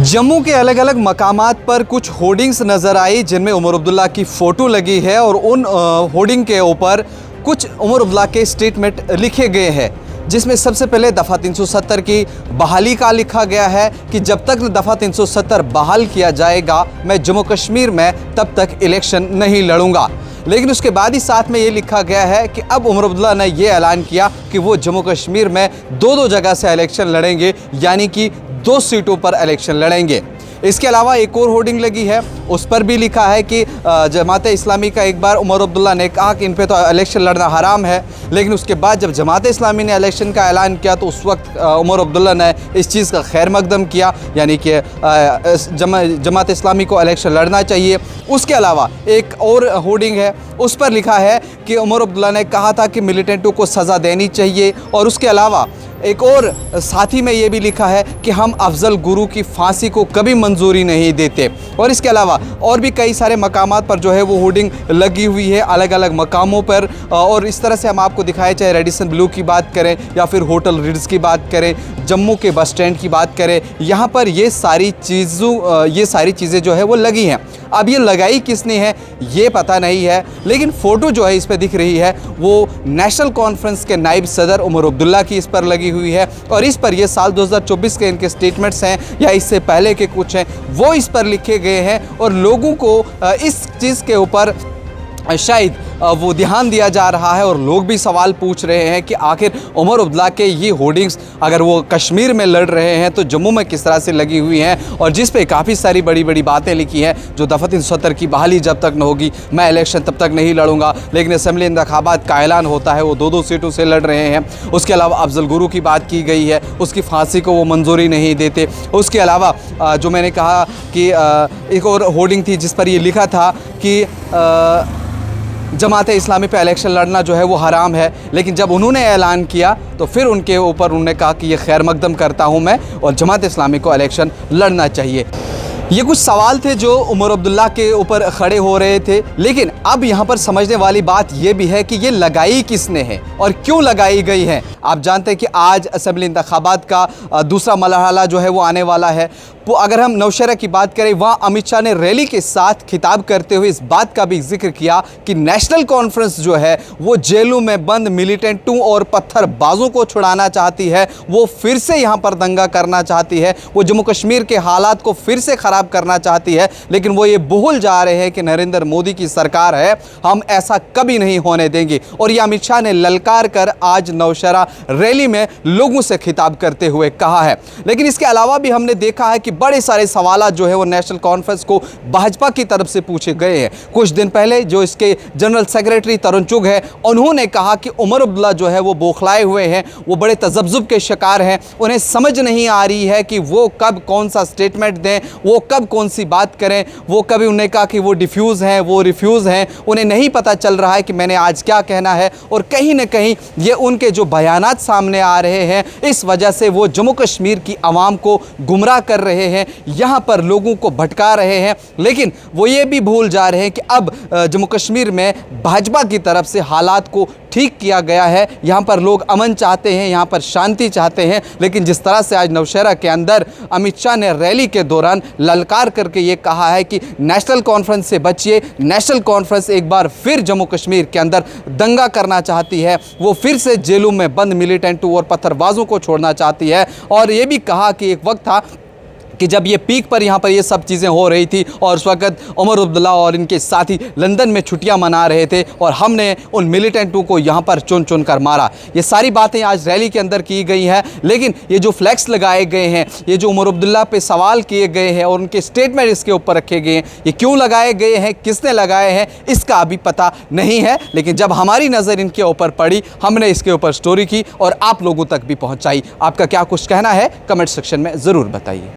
जम्मू के अलग अलग मकामात पर कुछ होर्डिंग्स नज़र आई जिनमें उमर अब्दुल्ला की फ़ोटो लगी है और उन होर्डिंग के ऊपर कुछ उमर अब्दुल्ला के स्टेटमेंट लिखे गए हैं, जिसमें सबसे पहले दफ़ा 370 की बहाली का लिखा गया है कि जब तक दफ़ा 370 बहाल किया जाएगा मैं जम्मू कश्मीर में तब तक इलेक्शन नहीं लड़ूंगा। लेकिन उसके बाद ही साथ में ये लिखा गया है कि अब उमर अब्दुल्ला ने ये ऐलान किया कि वो जम्मू कश्मीर में दो जगह से इलेक्शन लड़ेंगे, यानी कि 2 सीटों पर इलेक्शन लड़ेंगे। इसके अलावा एक और होर्डिंग लगी है, उस पर भी लिखा है कि जमात इस्लामी का एक बार उमर अब्दुल्ला ने कहा कि इन पे तो इलेक्शन लड़ना हराम है, लेकिन उसके बाद जब जमात इस्लामी ने इलेक्शन का ऐलान किया तो उस वक्त उमर अब्दुल्ला ने इस चीज़ का खैर मकदम किया, यानी कि जमात इस्लामी को इलेक्शन लड़ना चाहिए। उसके अलावा एक और होर्डिंग है, उस पर लिखा है कि उमर अब्दुल्ला ने कहा था कि मिलिटेंटों को सज़ा देनी चाहिए, और उसके अलावा एक और साथी में ये भी लिखा है कि हम अफजल गुरु की फांसी को कभी मंजूरी नहीं देते। और इसके अलावा और भी कई सारे मकामात पर जो है वो होर्डिंग लगी हुई है अलग अलग मकामों पर, और इस तरह से हम आपको दिखाए, चाहे रेडिसन ब्लू की बात करें या फिर होटल रिड्स की बात करें, जम्मू के बस स्टैंड की बात करें, यहाँ पर ये सारी चीज़ें जो है वो लगी हैं। अब ये लगाई किसने है ये पता नहीं है, लेकिन फ़ोटो जो है इस पर दिख रही है वो नेशनल कॉन्फ्रेंस के नायब सदर उमर अब्दुल्ला की इस पर लगी हुई है, और इस पर ये साल 2024 के इनके स्टेटमेंट्स हैं या इससे पहले के कुछ हैं वो इस पर लिखे गए हैं, और लोगों को इस चीज़ के ऊपर शायद वो ध्यान दिया जा रहा है, और लोग भी सवाल पूछ रहे हैं कि आखिर उमर अब्दुल्ला के ये होर्डिंग्स अगर वो कश्मीर में लड़ रहे हैं तो जम्मू में किस तरह से लगी हुई हैं, और जिस पे काफ़ी सारी बड़ी बड़ी बातें लिखी हैं, जो दफ़ा 370 की बहाली जब तक न होगी मैं इलेक्शन तब तक नहीं लड़ूंगा, लेकिन असम्बली इंतखाबात का ऐलान होता है वो 2 सीटों से लड़ रहे हैं। उसके अलावा अफजल गुरु की बात की गई है, उसकी फांसी को वो मंजूरी नहीं देते। उसके अलावा जो मैंने कहा कि एक और होर्डिंग थी जिस पर ये लिखा था कि जमात इस्लामी पे इलेक्शन लड़ना जो है वो हराम है, लेकिन जब उन्होंने ऐलान किया तो फिर उनके ऊपर उन्होंने कहा कि ये खैर मकदम करता हूँ मैं, और जमात इस्लामी को इलेक्शन लड़ना चाहिए। ये कुछ सवाल थे जो उमर अब्दुल्ला के ऊपर खड़े हो रहे थे, लेकिन अब यहाँ पर समझने वाली बात ये भी है कि ये लगाई किसने है और क्यों लगाई गई है। आप जानते हैं कि आज असेंबली इंतखाबात का दूसरा मरहला जो है वो आने वाला है। वो अगर हम नौशहरा की बात करें, वहाँ अमित शाह ने रैली के साथ खिताब करते हुए इस बात का भी जिक्र किया कि नेशनल कॉन्फ्रेंस जो है वो जेलों में बंद मिलिटेंटों और पत्थरबाजों को छुड़ाना चाहती है, वो फिर से यहाँ पर दंगा करना चाहती है, वो जम्मू कश्मीर के हालात को फिर से ख़राब करना चाहती है। लेकिन वो ये भूल जा रहे हैं कि नरेंद्र मोदी की सरकार है, हम ऐसा कभी नहीं होने देंगे। और ये अमित शाह ने ललकार कर आज नौशहरा रैली में लोगों से खिताब करते हुए कहा है। लेकिन इसके अलावा भी हमने देखा है कि बड़े सारे सवाल जो है वो नेशनल कॉन्फ्रेंस को भाजपा की तरफ से पूछे गए हैं। कुछ दिन पहले जो इसके जनरल सेक्रेटरी तरुण चुग है, उन्होंने कहा कि उमर अब्दुल्ला जो है वो बौखलाए हुए हैं, वो बड़े तजब्जुब के शिकार हैं, उन्हें समझ नहीं आ रही है कि वो कब कौन सा स्टेटमेंट दें, वो कब कौन सी बात करें। वो कभी उन्होंने कहा कि वो डिफ्यूज़ हैं, वो रिफ्यूज़ हैं, उन्हें नहीं पता चल रहा है कि मैंने आज क्या कहना है। और कहीं ना कहीं ये उनके जो बयानात सामने आ रहे हैं, इस वजह से वो जम्मू कश्मीर की आवाम को गुमराह कर रहे हैं, यहाँ पर लोगों को भटका रहे हैं। लेकिन वो ये भी भूल जा रहे हैं कि अब जम्मू कश्मीर में भाजपा की तरफ से हालात को ठीक किया गया है, यहाँ पर लोग अमन चाहते हैं, यहाँ पर शांति चाहते हैं। लेकिन जिस तरह से आज नौशहरा के अंदर अमित शाह ने रैली के दौरान ललकार करके ये कहा है कि नेशनल कॉन्फ्रेंस से बचिए, नेशनल कॉन्फ्रेंस एक बार फिर जम्मू कश्मीर के अंदर दंगा करना चाहती है, वो फिर से जेलों में बंद मिलिटेंटों और पत्थरबाजों को छोड़ना चाहती है। और ये भी कहा कि एक वक्त था कि जब ये पीक पर यहाँ पर ये सब चीज़ें हो रही थी और उस वक़्त उमर अब्दुल्ला और इनके साथी लंदन में छुट्टियाँ मना रहे थे और हमने उन मिलिटेंटों को यहाँ पर चुन चुन कर मारा। ये सारी बातें आज रैली के अंदर की गई हैं। लेकिन ये जो फ्लैक्स लगाए गए हैं, ये जो उमर अब्दुल्ला पे सवाल किए गए हैं और उनके स्टेटमेंट इसके ऊपर रखे गए हैं, ये क्यों लगाए गए हैं, किसने लगाए हैं, इसका अभी पता नहीं है। लेकिन जब हमारी नज़र इनके ऊपर पड़ी, हमने इसके ऊपर स्टोरी की और आप लोगों तक भी पहुँचाई। आपका क्या कुछ कहना है कमेंट सेक्शन में ज़रूर बताइए।